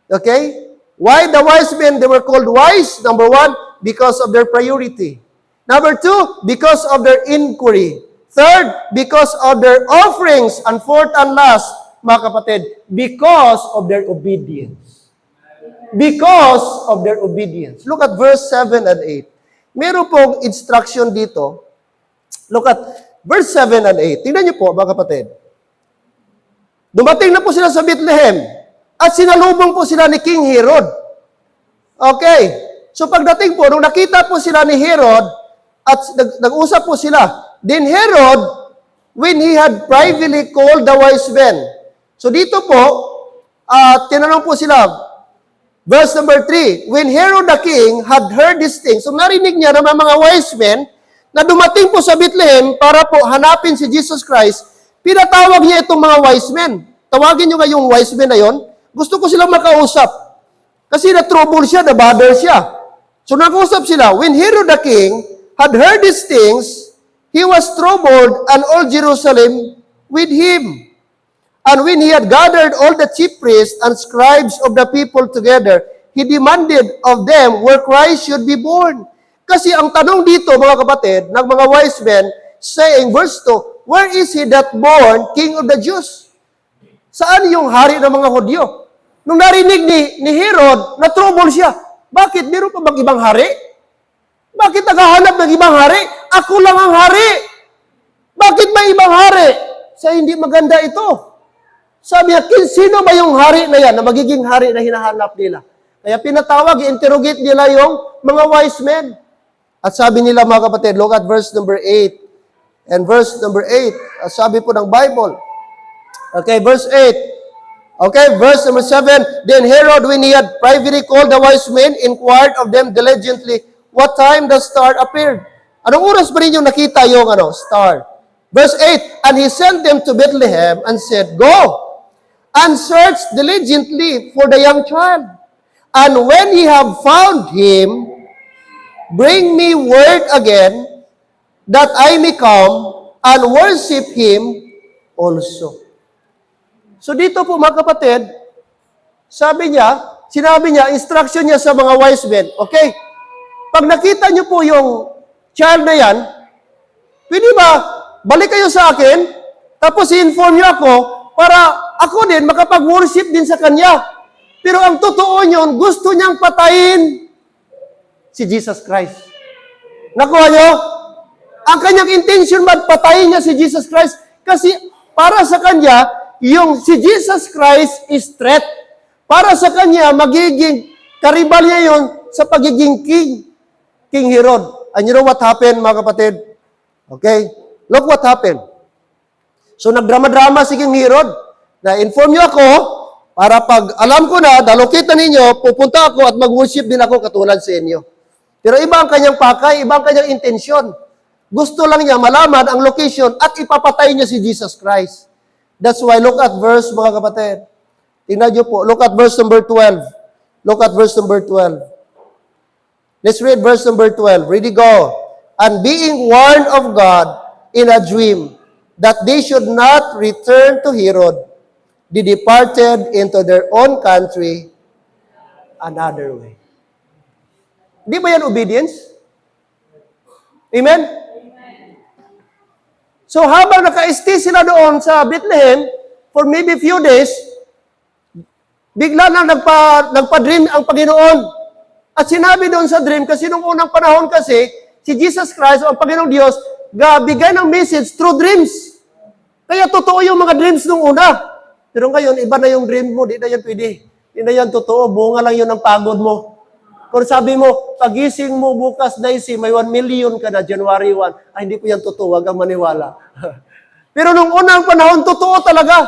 Okay? Why the wise men, they were called wise? Number one, because of their priority. Number two, because of their inquiry. Third, because of their offerings. And fourth and last, mga kapatid, because of their obedience. Because of their obedience. Look at verse 7 and 8. Meron pong instruction dito. Look at verse 7 and 8. Tingnan niyo po, mga kapatid. Dumating na po sila sa Bethlehem at sinalubong po sila ni King Herod. Okay. So pagdating po, nung nakita po sila ni Herod, at nag-usap po sila. Then Herod, when he had privately called the wise men. So dito po, tinanong po sila, verse number 3, when Herod the king had heard these things, so narinig niya ng mga wise men, na dumating po sa Bethlehem para po hanapin si Jesus Christ, pinatawag niya itong mga wise men. Tawagin niyo nga yung wise men na yon. Gusto ko silang makausap. Kasi na-trouble siya, na-bother siya. So nag-usap sila, when Herod the king had heard these things, he was troubled, and all Jerusalem with him. And when he had gathered all the chief priests and scribes of the people together, he demanded of them where Christ should be born. Kasi ang tanong dito, mga kapatid, ng mga wise men, saying, verse 2, where is he that born King of the Jews? Saan yung hari ng mga Hudyo? Nung narinig ni Herod, na-trouble siya. Bakit? Meron pa bang ibang hari? Bakit naghahanap ng ibang hari? Ako lang ang hari. Bakit may ibang hari? Sa hindi maganda ito. Sabi niya, sino ba yung hari na yan, na magiging hari na hinahanap nila? Kaya pinatawag, interrogate nila yung mga wise men. At sabi nila, mga kapatid, look at verse number 8 And verse number 8, sabi po ng Bible. Okay, verse 8. Okay, verse number 7. Then Herod, when he had privately called the wise men, inquired of them diligently what time the star appeared. Anong oras ba rin yung nakita yung star? Verse 8, and he sent them to Bethlehem and said, Go and search diligently for the young child. And when ye have found him, bring me word again, that I may come and worship him also. So dito po mga kapatid, sinabi niya, instruction niya sa mga wise men, okay, pag nakita niyo po yung child na yan, pwede ba, balik kayo sa akin, tapos i-inform niyo ako, para ako din makapag-worship din sa kanya. Pero ang totoo niyon, gusto niyang patayin si Jesus Christ. Nakuha niyo? Ang kanyang intention patayin niya si Jesus Christ kasi para sa kanya, yung si Jesus Christ is threat. Para sa kanya, magiging karibal niya yun sa pagiging king. King Herod. And you know what happened, mga kapatid? Okay? Look what happened. So, nagdrama-drama si King Herod. Na-inform niyo ako, para pag alam ko na, dalokit na ninyo, pupunta ako at mag-worship din ako katulad sa inyo. Pero iba ang kanyang pakay, iba ang kanyang intensyon. Gusto lang niya malaman ang location at ipapatay niya si Jesus Christ. That's why, look at verse, mga kapatid. Tingnan niyo po, look at verse number 12. Look at verse number 12. Let's read verse number 12. Ready, go. And being warned of God in a dream, that they should not return to Herod, they departed into their own country another way. Di ba yan obedience? Amen? So habang naka-stay sila doon sa Bethlehem for maybe few days, bigla na nagpa-dream ang Panginoon. At sinabi doon sa dream, kasi nung unang panahon kasi, si Jesus Christ, ang Panginoong Diyos, bigay ng message through dreams. Kaya totoo yung mga dreams nung una. Pero ngayon, iba na yung dream mo, di na yan pwede. Di na yan totoo, bunga lang yun ang pagod mo. Kung sabi mo, pagising mo bukas, Daisy, may 1 million ka na, January 1. Ay, hindi po yan totoo, huwag kang maniwala. Pero nung unang panahon, totoo talaga.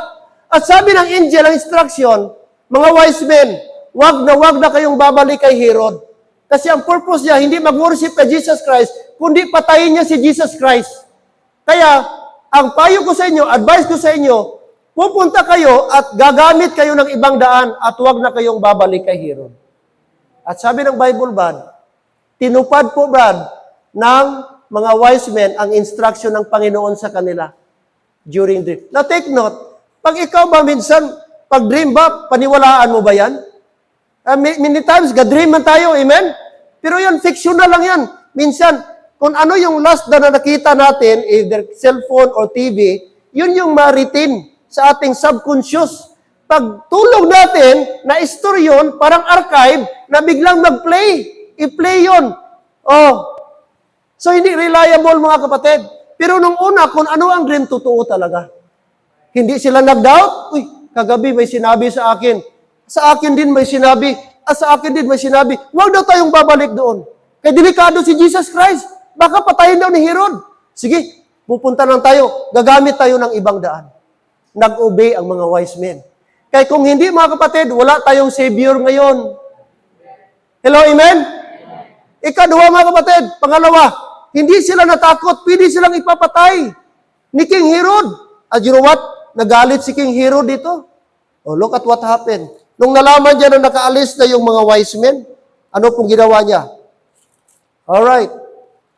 At sabi ng angel, ang instruction, mga wise men, wag na kayong babalik kay Herod. Kasi ang purpose niya, hindi mag-worship kay Jesus Christ, kundi patayin niya si Jesus Christ. Kaya, ang payo ko sa inyo, advice ko sa inyo, pupunta kayo at gagamit kayo ng ibang daan at wag na kayong babalik kay Herod. At sabi ng Bible, Brad, tinupad po, Brad, ng mga wise men ang instruction ng Panginoon sa kanila during dream. Now, take note, pag ikaw ba minsan, pag dream ba, paniwalaan mo ba yan? Many times, ga-dream man tayo, amen? Pero yan, fictional lang yan. Minsan, kung ano yung last na nakita natin, either cellphone or TV, yun yung ma-retain sa ating subconscious. Pag tulog natin, na-store yun, parang archive, na biglang mag-play. I-play yun. Oh. So, hindi reliable, mga kapatid. Pero nung una, kung ano ang dream, totoo talaga. Hindi sila nag-doubt. Uy, kagabi may sinabi sa akin. Sa akin din may sinabi. Sa akin din may sinabi. Huwag daw tayong babalik doon. Kaya delikado si Jesus Christ. Baka patayin daw ni Herod. Sige, pupunta lang tayo. Gagamit tayo ng ibang daan. Nag-obey ang mga wise men. Kaya kung hindi, mga kapatid, wala tayong Savior ngayon. Hello, amen? Ikadua, mga kapatid, pangalawa, hindi sila natakot, pwede silang ipapatay ni King Herod. At you know what? Nagalit si King Herod dito. Oh, look at what happened. Nung nalaman niya na nakaalis na yung mga wise men, ano pong ginawa niya? Alright,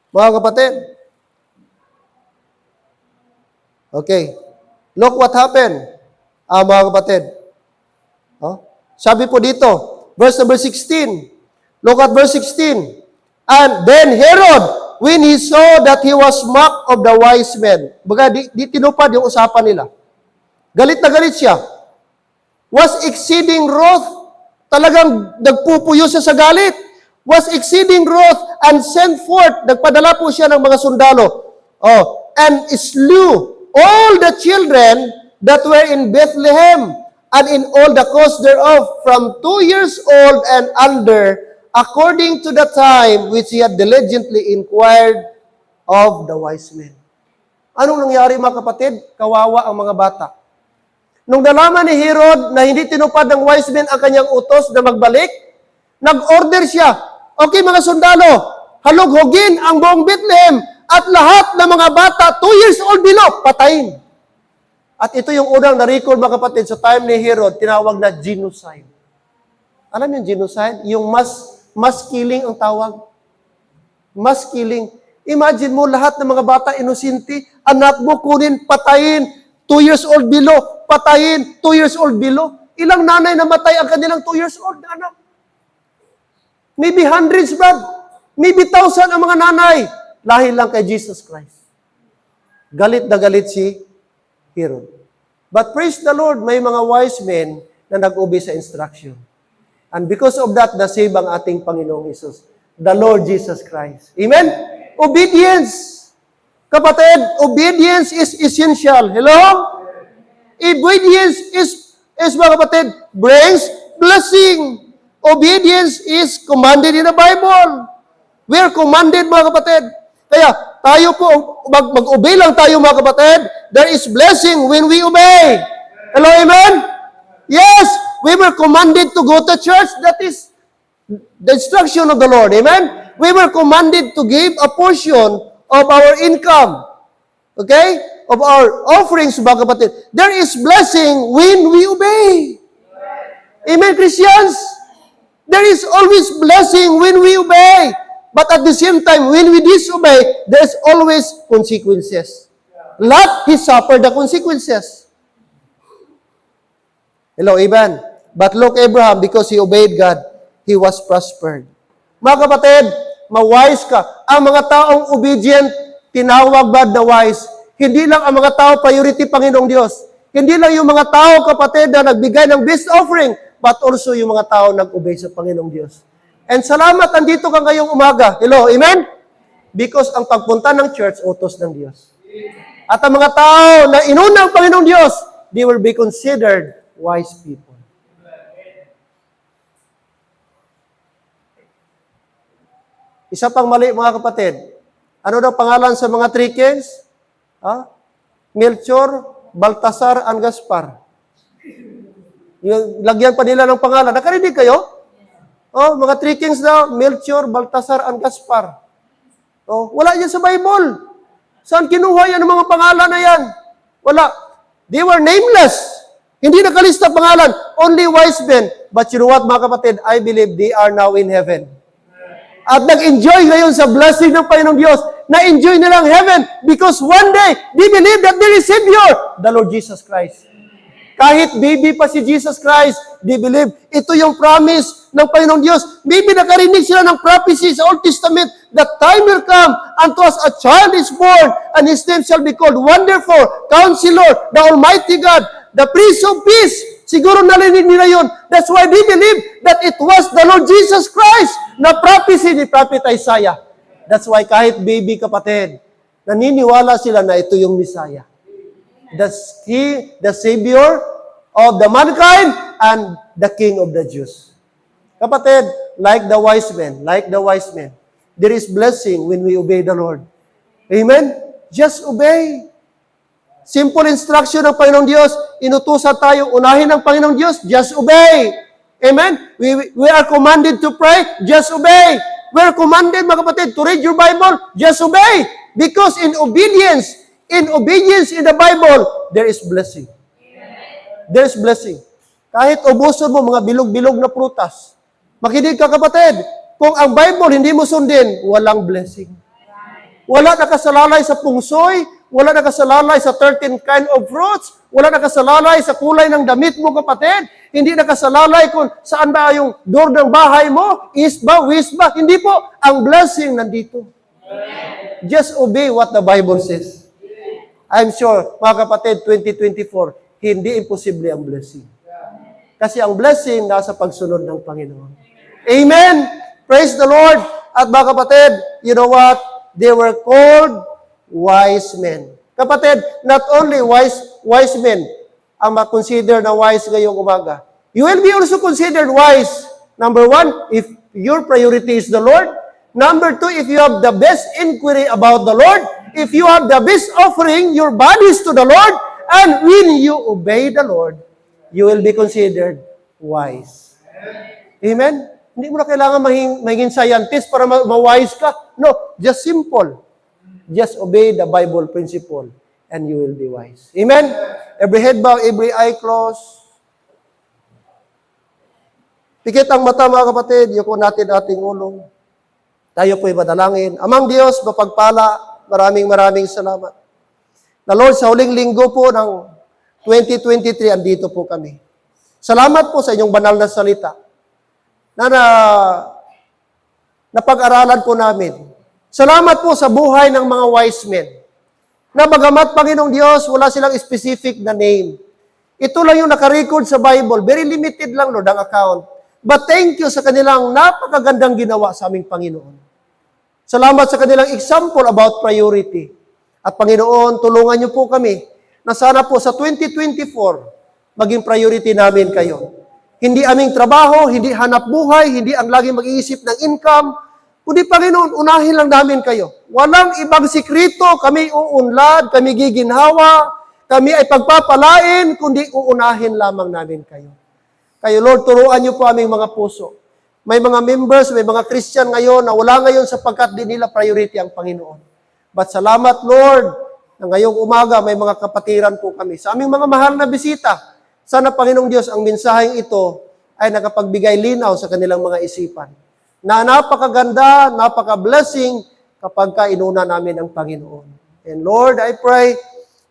mga kapatid. Okay. Look what happened, mga kapatid. Oh? Sabi po dito, verse number 16. Look at verse 16. And then Herod, when he saw that he was mocked of the wise men, baga di tinupad yung usapan nila. Galit na galit siya. Was exceeding wroth. Talagang nagpupuyo siya sa galit. Was exceeding wroth and sent forth. Nagpadala po siya ng mga sundalo. Oh, and slew all the children that were in Bethlehem and in all the coast thereof, from 2 years old and under, according to the time which he had diligently inquired of the wise men. Anong nangyari mga kapatid? Kawawa ang mga bata. Nung nalaman ni Herod na hindi tinupad ng wise men ang kanyang utos na magbalik, nag-order siya. Okay mga sundalo, halughugin ang buong Bethlehem at lahat ng mga bata 2 years old below, patayin. At ito yung unang na-record mga kapatid sa time ni Herod, tinawag na genocide. Alam yung genocide? Yung mass killing ang tawag. Mass killing. Imagine mo lahat ng mga bata inosente, anak mo kunin, patayin, 2 years old below, patayin, 2 years old below. Ilang nanay namatay ang kanilang 2 years old na anak? Maybe hundreds, Brad. Maybe thousand ang mga nanay. Lahil lang kay Jesus Christ. Galit na galit si Herod. But praise the Lord, may mga wise men na nag-obey sa instruction. And because of that, nasave ang ating Panginoong Isus, the Lord Jesus Christ. Amen? Obedience. Kapatid, obedience is essential. Hello? Obedience is mga kapatid, brings blessing. Obedience is commanded in the Bible. We are commanded mga kapatid. Kaya tayo po, mag-obey lang tayo mga kapatid. There is blessing when we obey. Hello, amen? Yes, we were commanded to go to church. That is the instruction of the Lord. Amen? We were commanded to give a portion of our income. Okay? Of our offerings, mga kapatid. There is blessing when we obey. Amen, Christians? There is always blessing when we obey. But at the same time, when we disobey, there's always consequences. Lot, he suffered the consequences. Hello, amen? But look, Abraham, because he obeyed God, he was prospered. Mga kapatid, ma-wise ka. Ang mga taong obedient, tinawag ba the wise? Hindi lang ang mga tao priority Panginoong Diyos. Hindi lang yung mga tao, kapatid, na nagbigay ng best offering, but also yung mga tao nag-obey sa Panginoong Diyos. And salamat, andito ka ngayong umaga. Hello, amen? Because ang pagpunta ng church, utos ng Diyos. At ang mga tao na inuna ang Panginoong Diyos, they will be considered wise people. Isa pang mali, mga kapatid. Ano daw pangalan sa mga three kings? Melchor, Baltasar, and Gaspar. Yung lagyan pa nila ng pangalan. Nakarinig kayo? Mga three kings daw, Melchor, Baltasar, and Gaspar. Wala yan sa Bible. Saan kinuha yan ng mga pangalan na yan? Wala. They were nameless. Hindi nakalista pangalan. Only wise men. But you know what, mga kapatid? I believe they are now in heaven. At nag-enjoy ngayon sa blessing ng Panginoong Diyos. Na-enjoy nilang heaven because one day, they believe that there is Savior, the Lord Jesus Christ. Kahit baby pa si Jesus Christ, they believe ito yung promise ng Panginoong Diyos. Maybe nakarinig sila ng prophecy sa Old Testament that time will come unto us a child is born and his name shall be called Wonderful, Counselor, the Almighty God, the Prince of Peace. Siguro narinig nila yun. That's why they believe that it was the Lord Jesus Christ na prophecy ni Prophet Isaiah. That's why kahit baby kapatid, naniniwala sila na ito yung Messiah. That's He, the Savior of the mankind and the King of the Jews. Kapatid, like the wise men, there is blessing when we obey the Lord. Amen? Just obey. Simple instruction ng Panginoong Diyos, inutusan tayo, unahin ng Panginoong Diyos, just obey. Amen? We are commanded to pray, just obey. We are commanded, mga kapatid, to read your Bible, just obey. Because in obedience in the Bible, there is blessing. There is blessing. Kahit ubuson mo mga bilog-bilog na prutas, makinig ka kapatid, kung ang Bible hindi mo sundin, walang blessing. Wala nakasalalay sa pungsoy, wala nakasalalay sa 13 kind of fruits, wala nakasalalay sa kulay ng damit mo kapatid, hindi nakasalalay kung saan ba yung door ng bahay mo, east ba, west ba, hindi po. Ang blessing nandito. Just obey what the Bible says. I'm sure, mga kapatid, 2024, hindi imposible ang blessing. Kasi ang blessing nasa pagsunod ng Panginoon. Amen! Praise the Lord! At mga kapatid, you know what? They were called wise men. Kapatid, not only wise men ang makonsider na wise ngayong umaga. You will be also considered wise. Number one, if your priority is the Lord. Number two, if you have the best inquiry about the Lord. If you have the best offering, your bodies to the Lord, and when you obey the Lord, you will be considered wise. Amen? Hindi mo na kailangan maging scientist para ma-wise ka. No, just simple. Just obey the Bible principle and you will be wise. Amen? Every head bow, every eye closed. Pikit ang mata, mga kapatid. Yuko natin ating ulo. Tayo po'y madalangin. Amang Diyos, mapagpala, maraming salamat. Na Lord, sa huling linggo po ng 2023, andito po kami. Salamat po sa inyong banal na salita na napag-aralan po namin. Salamat po sa buhay ng mga wise men na bagamat, Panginoong Diyos, wala silang specific na name. Ito lang yung nakarecord sa Bible. Very limited lang, Lord, ang account. But thank you sa kanilang napakagandang ginawa sa aming Panginoon. Salamat sa kanilang example about priority. At Panginoon, tulungan niyo po kami na sana po sa 2024, maging priority namin kayo. Hindi aming trabaho, hindi hanap buhay, hindi ang laging mag-iisip ng income, kundi Panginoon, unahin lang namin kayo. Walang ibang sikrito, kami uunlad, kami giginhawa, kami ay pagpapalain, kundi uunahin lamang namin kayo. Kayo, Lord, turuan niyo po aming mga puso. May mga members, may mga Christian ngayon na wala ngayon sapagkat di nila priority ang Panginoon. But salamat, Lord, na ngayong umaga may mga kapatiran po kami. Sa aming mga mahal na bisita, sana, Panginoong Diyos, ang mensaheng ito ay nakapagbigay linaw sa kanilang mga isipan. Na napakaganda, napaka-blessing kapag kainuna namin ang Panginoon. And Lord, I pray,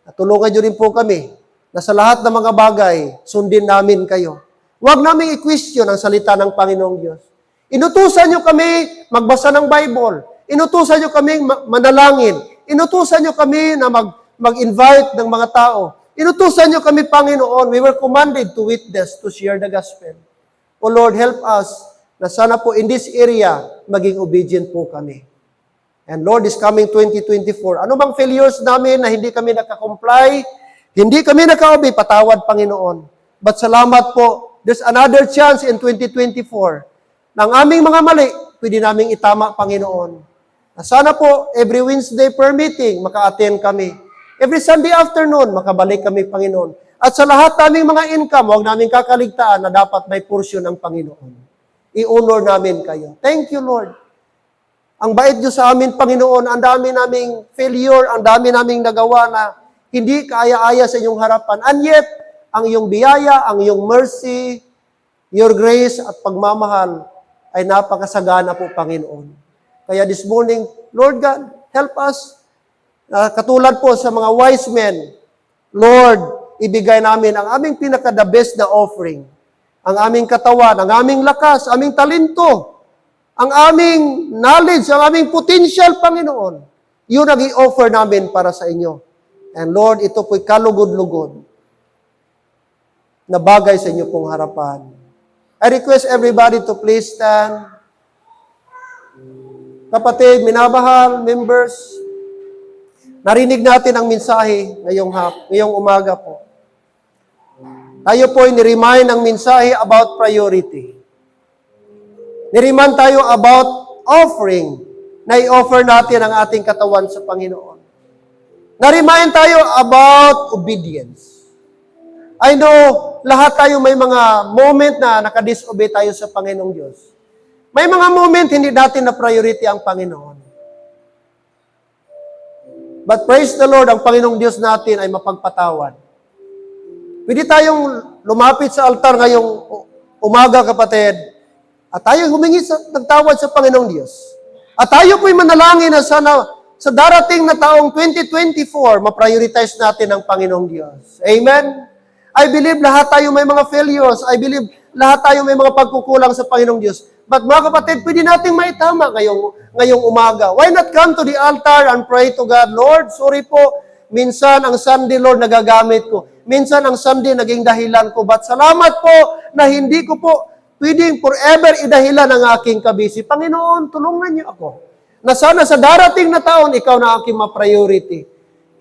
na tulungan niyo rin po kami na sa lahat ng mga bagay, sundin namin kayo. Huwag namin i-question ang salita ng Panginoong Diyos. Inutusan niyo kami magbasa ng Bible. Inutusan niyo kami manalangin. Inutusan niyo kami na mag-invite ng mga tao. Inutusan niyo kami, Panginoon. We were commanded to witness, to share the gospel. O Lord, help us na sana po in this area, maging obedient po kami. And Lord, is coming 2024. Ano bang failures namin na hindi kami nakakomply? Hindi kami naka-obey, patawad, Panginoon. But salamat po, there's another chance in 2024 na ang aming mga mali, pwede naming itama, Panginoon. Sana po, every Wednesday per meeting, maka-attend kami. Every Sunday afternoon, makabalik kami, Panginoon. At sa lahat naming mga income, huwag namin kakaligtaan na dapat may portion ng Panginoon. I-honor namin kayo. Thank you, Lord. Ang bait niyo sa amin, Panginoon, ang dami naming failure, ang dami naming nagawa na hindi kaaya-aya sa inyong harapan. And yet, ang iyong biyaya, ang iyong mercy, your grace at pagmamahal ay napakasagana po, Panginoon. Kaya this morning, Lord God, help us. Katulad po sa mga wise men, Lord, ibigay namin ang aming pinaka-the best na offering. Ang aming katawan, ang aming lakas, aming talento, ang aming knowledge, ang aming potential, Panginoon. Yun ang i-offer namin para sa inyo. And Lord, ito po'y kalugod-lugod na bagay sa inyo pong harapan. I request everybody to please stand. Kapatid, minamahal, members, narinig natin ang mensahe ngayong umaga po. Tayo po ay niremind ng mensahe about priority. Niremind tayo about offering na i-offer natin ang ating katawan sa Panginoon. Niremind tayo about obedience. I know, lahat tayo may mga moment na nakadisobey tayo sa Panginoong Diyos. May mga moment hindi natin na priority ang Panginoon. But praise the Lord, ang Panginoong Diyos natin ay mapagpatawad. Pwede tayong lumapit sa altar ngayong umaga, kapatid, at tayo humingi ng tawad sa Panginoong Diyos. At tayo po'y manalangin na sana sa darating na taong 2024, ma-prioritize natin ang Panginoong Diyos. Amen? I believe lahat tayo may mga failures. I believe lahat tayo may mga pagkukulang sa Panginoong Diyos. But mga kapatid, pwede nating maitama ngayong umaga. Why not come to the altar and pray to God, Lord, sorry po, minsan ang Sunday, Lord, nagagamit ko. Minsan ang Sunday naging dahilan ko. But salamat po na hindi ko po pwedeng forever idahilan ang aking kabisi. Panginoon, tulungan niyo ako. Na sana sa darating na taon, ikaw na aking ma-priority.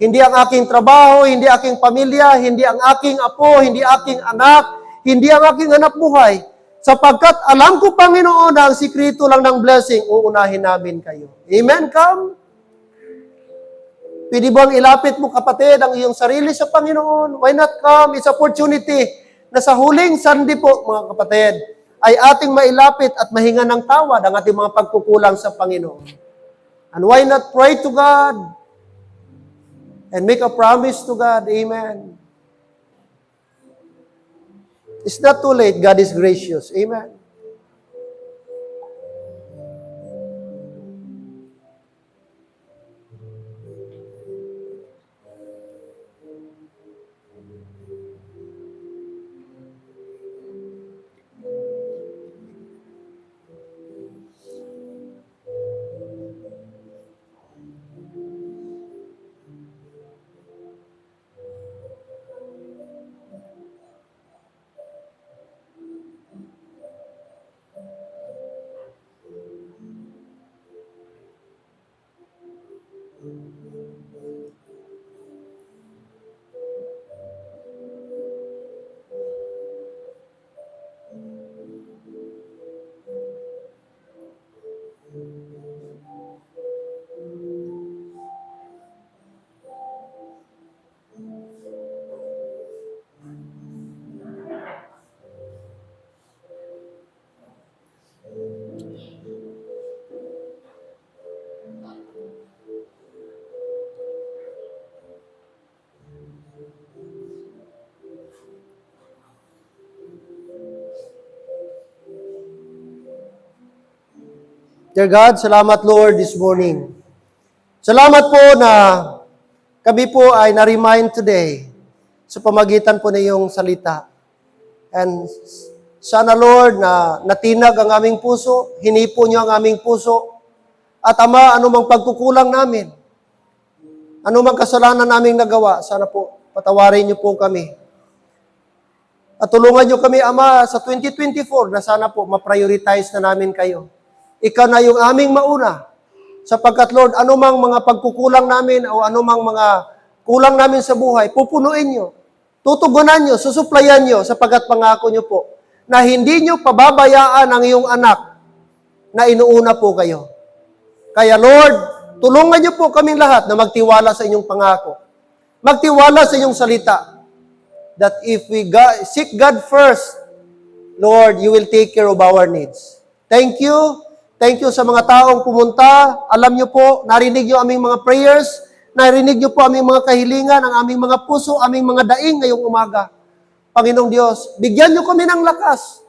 Hindi ang aking trabaho, hindi aking pamilya, hindi ang aking apo, hindi aking anak, hindi ang aking hanap buhay. Sapagkat alam ko, Panginoon, na ang sikrito lang ng blessing, uunahin namin kayo. Amen? Come. Pwede bang ilapit mo, kapatid, ang iyong sarili sa Panginoon? Why not come? It's opportunity na sa huling Sunday po, mga kapatid, ay ating mailapit at mahinga ng tawad ang ating mga pagkukulang sa Panginoon. And why not pray to God and make a promise to God? Amen. It's not too late. God is gracious. Amen. Dear God, salamat Lord this morning. Salamat po na kami po ay na-remind today sa pamagitan po na iyong salita. And sana Lord na natinag ang aming puso, hinipo niyo ang aming puso, at Ama, anumang pagkukulang namin, anumang kasalanan naming nagawa, sana po patawarin niyo po kami. At tulungan niyo kami, Ama, sa 2024 na sana po ma-prioritize na namin kayo. Ikaw na yung aming mauna. Sapagkat Lord, anumang mga pagkukulang namin o anumang mga kulang namin sa buhay, pupunuin nyo, tutugunan nyo, susuplayan nyo, sapagkat pangako nyo po, na hindi nyo pababayaan ang iyong anak na inuuna po kayo. Kaya Lord, tulungan nyo po kaming lahat na magtiwala sa inyong pangako. Magtiwala sa inyong salita. That if we seek God first, Lord, you will take care of our needs. Thank you. Thank you sa mga taong pumunta. Alam nyo po, narinig nyo aming mga prayers, narinig nyo po aming mga kahilingan, ang aming mga puso, aming mga daing ngayong umaga. Panginoong Diyos, bigyan nyo kami ng lakas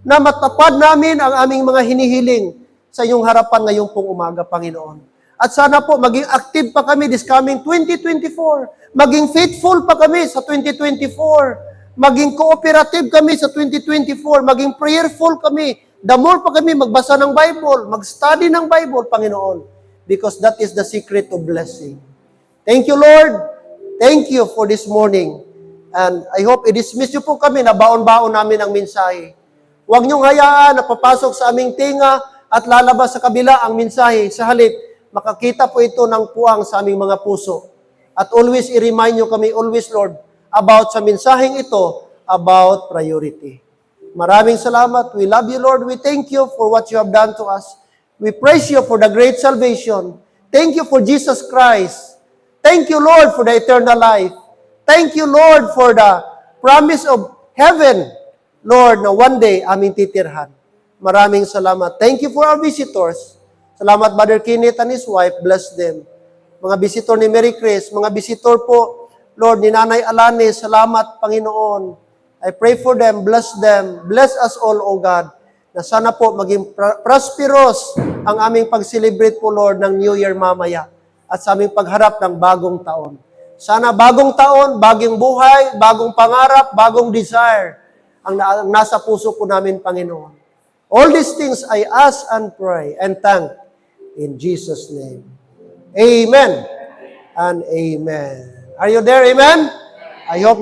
na matapad namin ang aming mga hinihiling sa inyong harapan ngayong pong umaga, Panginoon. At sana po, maging active pa kami this coming 2024. Maging faithful pa kami sa 2024. Maging cooperative kami sa 2024. Maging prayerful kami. The more pa kami magbasa ng Bible, mag-study ng Bible, Panginoon, because that is the secret of blessing. Thank you, Lord. Thank you for this morning. And I hope i-dismiss nyo po kami na baon-baon namin ang mensahe. Huwag nyong hayaan na papasok sa aming tinga at lalabas sa kabila ang mensahe. Sa halip, makakita po ito ng puwang sa aming mga puso. At always i-remind nyo kami, always, Lord, about sa mensaheng ito, about priority. Maraming salamat. We love you, Lord. We thank you for what you have done to us. We praise you for the great salvation. Thank you for Jesus Christ. Thank you, Lord, for the eternal life. Thank you, Lord, for the promise of heaven. Lord, na one day aming titirhan. Maraming salamat. Thank you for our visitors. Salamat, Brother Kenneth and his wife. Bless them. Mga visitor ni Mary Chris, mga visitor po, Lord, ni Nanay Alanis, salamat, Panginoon. I pray for them, bless them, bless us all, O God, na sana po maging prosperous ang aming pag-celebrate po, Lord, ng New Year mamaya at sa aming pagharap ng bagong taon. Sana bagong taon, bagong buhay, bagong pangarap, bagong desire ang nasa puso po namin, Panginoon. All these things I ask and pray and thank in Jesus' name. Amen and amen. Are you there? Amen? I hope